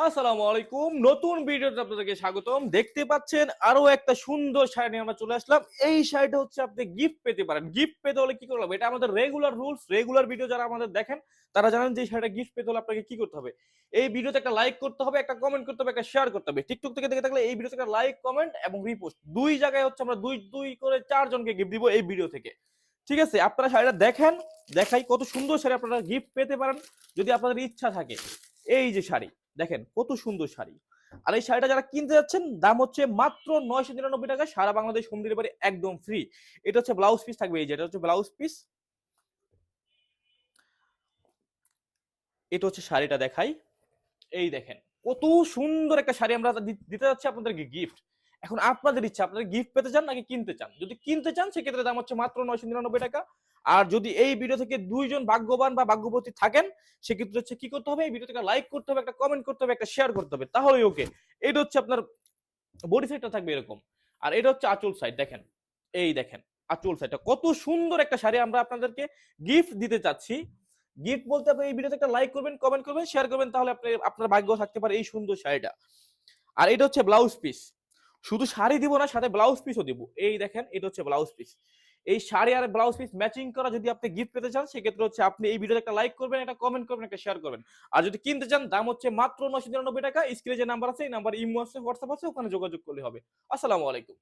আসসালামু আলাইকুম, নতুন ভিডিওতে আপনাদেরকে স্বাগতম। দেখতে পাচ্ছেন আরো একটা সুন্দর শাড়ি নিয়ে আমরা চলে আসলাম। এই শাড়িটা হচ্ছে আপনি গিফট পেতে পারেন। গিফট পেতে হলে কি করতে হবে? এটা আমাদের রেগুলার রুলস। রেগুলার ভিডিও যারা আমাদের দেখেন তারা জানেন যে এই শাড়িটা গিফট পেতে হলে আপনাকে কি করতে হবে। এই ভিডিওতে একটা লাইক করতে হবে, একটা কমেন্ট করতে হবে, একটা শেয়ার করতে হবে। টিকটক থেকে দেখে থাকলে এই ভিডিওতে একটা লাইক, কমেন্ট এবং রিপোস্ট দুই জায়গায় হচ্ছে আমরা দুই দুই করে 4 জনকে গিফট দিব এই ভিডিও থেকে। ঠিক আছে? আপনারা শাড়িটা দেখেন, দেখাই কত সুন্দর শাড়ি আপনারা গিফট পেতে পারেন যদি আপনাদের ইচ্ছা থাকে। এই যে শাড়ি দেখেন কত সুন্দর শাড়ি। আর এই শাড়িটা যারা কিনতে যাচ্ছেন দাম হচ্ছে মাত্র 999 টাকা, সারা বাংলাদেশ হোম ডেলিভারি একদম ফ্রি। এটা হচ্ছে ব্লাউজ পিস থাকবে, এই যে এটা হচ্ছে ব্লাউজ পিস। এটা হচ্ছে শাড়িটা দেখাই, এই দেখেন কত সুন্দর একটা শাড়ি আমরা দিতে যাচ্ছি আপনাদেরকে গিফট। এখন আপনাদের ইচ্ছা, আপনারা গিফট পেতে চান নাকি কিনতে চান। যদি কিনতে চান সেক্ষেত্রে দাম হচ্ছে মাত্র 999 টাকা। আর যদি এই ভিডিও থেকে দুইজন ভাগ্যবান বা ভাগ্যবতী থাকেন সেক্ষেত্রে হচ্ছে কি করতে হবে, এই ভিডিও থেকে লাইক করতে হবে, একটা কমেন্ট করতে হবে, একটা শেয়ার করতে হবে, তাহলেই ওকে। এটা হচ্ছে আপনার বডি সাইডটা থাকবে এরকম। আর এটা হচ্ছে আঁচল সাইড, দেখেন এই দেখেন আঁচল সাইডটা কত সুন্দর একটা শাড়ি আমরা আপনাদেরকে গিফট দিতে চাচ্ছি। গিফট বলতে আপনি এই ভিডিওতে একটা লাইক করবেন, কমেন্ট করবেন, শেয়ার করবেন, তাহলে আপনি আপনার ভাগ্য থাকতে পারে এই সুন্দর শাড়িটা। আর এটা হচ্ছে ব্লাউজ পিস। শুধু শাড়ি দিব না, সাথে ব্লাউজ পিসও দিব। এই দেখেন এটা হচ্ছে ব্লাউজ পিস। এই শাড়ি আর ব্লাউজ পিস ম্যাচিং করা যদি আপনি গিফট পেতে চান সেক্ষেত্রে হচ্ছে আপনি এই ভিডিওতে একটা লাইক করবেন, একটা কমেন্ট করবেন, একটা শেয়ার করবেন। আর যদি কিনতে চান দাম হচ্ছে মাত্র 999 টাকা। স্ক্রিনে যে নাম্বার আছে এই নাম্বার ইমো আছে, হোয়াটসঅ্যাপ আছে, ওখানে যোগাযোগ করলে হবে। আসসালামু আলাইকুম।